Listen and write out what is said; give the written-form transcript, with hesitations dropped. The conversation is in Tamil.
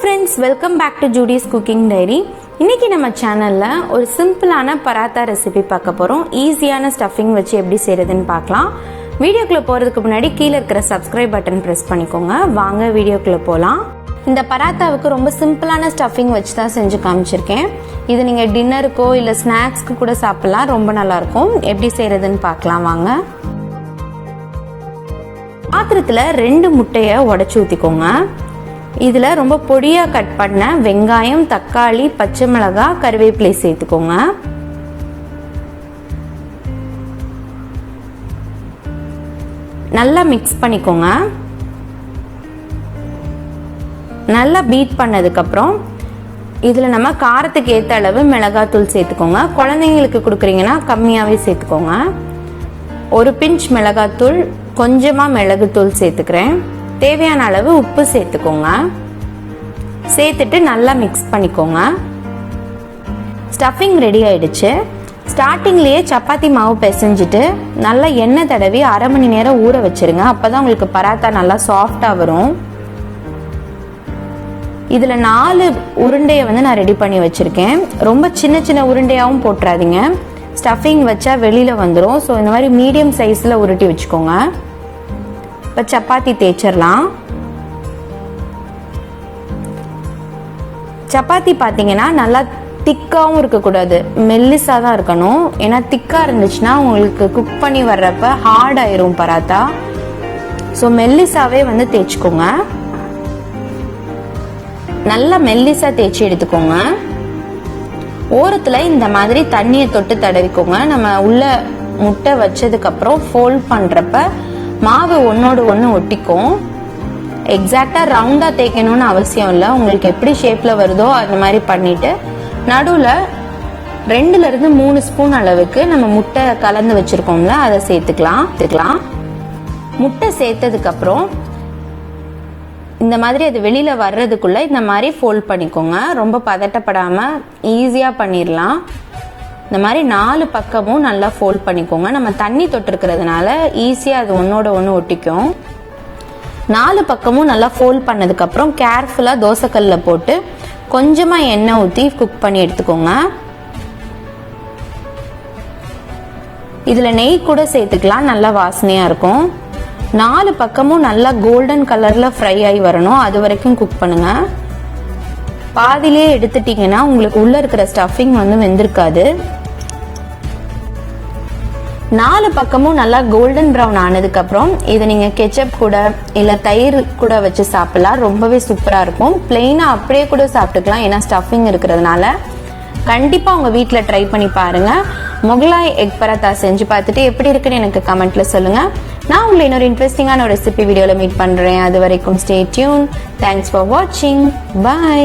Friends, welcome back to Judy's cooking diary. இன்னைக்கு நம்ம சேனல்ல ஒரு சிம்பிளான பராத்தா ரெசிபி பார்க்க போறோம். ஈஸியான ஸ்டஃபிங் வச்சு எப்படி செய்யறதுன்னு பார்க்கலாம். வீடியோக்குள்ள போறதுக்கு முன்னாடி கீழே இருக்கிற சப்ஸ்கிரைப் பட்டன் பிரஸ் பண்ணிக்கோங்க. வாங்க வீடியோக்குள்ள போலாம். இந்த பராத்தாவுக்கு ரொம்ப சிம்பிளான ஸ்டஃபிங் வச்சு தான் செஞ்சு காமிச்சிருக்கேன். இது நீங்க டின்னருக்கோ இல்ல ஸ்நாக்ஸ்க்கு கூட சாப்பிடலாம். ரொம்ப நல்லா இருக்கும். எப்படி செய்யறதுன்னு பார்க்கலாம் வாங்க. பாத்திரத்துல 2 முட்டையை உடைச்சு ஊத்திக்கோங்க. இதுல ரொம்ப பொடியா கட் பண்ண வெங்காயம், தக்காளி, பச்சை மிளகாய், கருவேப்பிலை சேர்த்துக்கோங்க. நல்லா மிக்ஸ் பண்ணிக்கோங்க. நல்லா பீட் பண்ணதுக்கு அப்புறம் இதுல நம்ம காரத்துக்கு ஏத்த அளவு மிளகாய் தூள் சேர்த்துக்கோங்க. குழந்தைங்களுக்கு கொடுக்குறீங்கன்னா கம்மியாவே சேர்த்துக்கோங்க. ஒரு பிஞ்ச் மிளகாய் தூள், கொஞ்சமா மிளகு தூள் சேர்த்துக்கிறேன். தேவையான அளவு உப்பு சேர்த்துக்கோங்க. சேர்த்துட்டு நல்லா மிக்ஸ் பண்ணிக்கோங்க. ஸ்டஃபிங் ரெடி ஆயிடுச்சு. ஸ்டார்டிங்லயே சப்பாத்தி மாவு பிசைஞ்சிட்டு நல்லா எண்ணெய் தடவி 1/2 மணி நேரம் ஊற வச்சிருங்க. அப்பதான் உங்களுக்கு பராத்தா நல்லா சாஃப்டா வரும். இதுல 4 உருண்டையை நான் ரெடி பண்ணி வச்சிருக்கேன். ரொம்ப சின்ன சின்ன உருண்டையாவும் போட்டுறாதீங்க, ஸ்டஃபிங் வச்சா வெளியில வந்துடும். ஸோ இந்த மாதிரி மீடியம் சைஸ்ல உருட்டி வச்சுக்கோங்க. இப்போ சப்பாத்தி தேய்ச்சிடலாம். சப்பாத்தி பார்த்தீங்கன்னா நல்லா திக்காவும் இருக்கக்கூடாது, மெல்லிசா தான் இருக்கணும். ஏன்னா திக்கா இருந்துச்சுன்னா உங்களுக்கு குக் பண்ணி வர்றப்ப ஹார்ட் ஆயிரும் பராத்தா. ஸோ மெல்லிசாவே தேய்ச்சிக்கோங்க. நல்லா மெல்லிசா தேய்ச்சி எடுத்துக்கோங்க. ஓரத்துல இந்த மாதிரி தண்ணியை தொட்டு தடவிக்கோங்க. நம்ம உள்ள முட்டை வச்சதுக்கு அப்புறம் ஃபோல்ட் பண்றப்ப மாவு ஒன்னோடு ஒன்று ஒட்டிக்கும். எக்ஸாக்டா ரவுண்டா தேய்க்கணும்னு அவசியம் இல்லை. உங்களுக்கு எப்படி ஷேப்ல வருதோ அந்த மாதிரி பண்ணிட்டு நடுவுல 2ல இருந்து 3 ஸ்பூன் அளவுக்கு நம்ம முட்டை கலந்து வச்சிருக்கோம்ல, அதை சேர்த்துக்கலாம். முட்டை சேர்த்ததுக்கு அப்புறம் இந்த மாதிரி அது வெளியில வர்றதுக்குள்ள இந்த மாதிரி ஃபோல்ட் பண்ணிக்கோங்க. ரொம்ப பதட்டப்படாம ஈஸியா பண்ணிடலாம். இந்த மாதிரி 4 பக்கமும் நல்லா ஃபோல்ட் பண்ணிக்கோங்க. நம்ம தண்ணி தொட்டிருக்கிறதுனால ஈஸியா அது ஒன்னோட ஒன்று ஒட்டிக்கும். 4 பக்கமும் நல்லா ஃபோல்ட் பண்ணதுக்கு அப்புறம் கேர்ஃபுல்லா தோசைக்கல்ல போட்டு கொஞ்சமா எண்ணெய் ஊற்றி குக் பண்ணி எடுத்துக்கோங்க. இதுல நெய் கூட சேர்த்துக்கலாம், நல்லா வாசனையா இருக்கும். 4 பக்கமும் நல்லா கோல்டன் கலர்ல ஃப்ரை ஆகி வரணும், அது வரைக்கும் குக் பண்ணுங்க. பாதிலே எடுத்துட்டீங்கன்னா உங்களுக்கு உள்ள இருக்கிற ஸ்டஃபிங் வெந்திருக்காது. 4 பக்கமும் நல்லா கோல்டன் ப்ரௌன் ஆனதுக்கு அப்புறம் இதை நீங்க கெச்சப் கூட இல்ல தயிர் கூட வச்சு சாப்பிடலாம். ரொம்பவே சூப்பரா இருக்கும். பிளெயினா அப்படியே கூட சாப்பிட்டுக்கலாம், ஏன்னா ஸ்டஃபிங் இருக்கிறதுனால. கண்டிப்பா உங்க வீட்டுல ட்ரை பண்ணி பாருங்க. முகலாய் எக் பராத்தா செஞ்சு பார்த்துட்டு எப்படி இருக்குன்னு எனக்கு கமெண்ட்ல சொல்லுங்க. நான் உங்களை இன்னொரு இன்ட்ரெஸ்டிங்கான ஒரு ரெசிபி வீடியோல மீட் பண்றேன். அது வரைக்கும் ஸ்டே டியூன். தேங்க்ஸ் ஃபார் வாட்சிங். பை.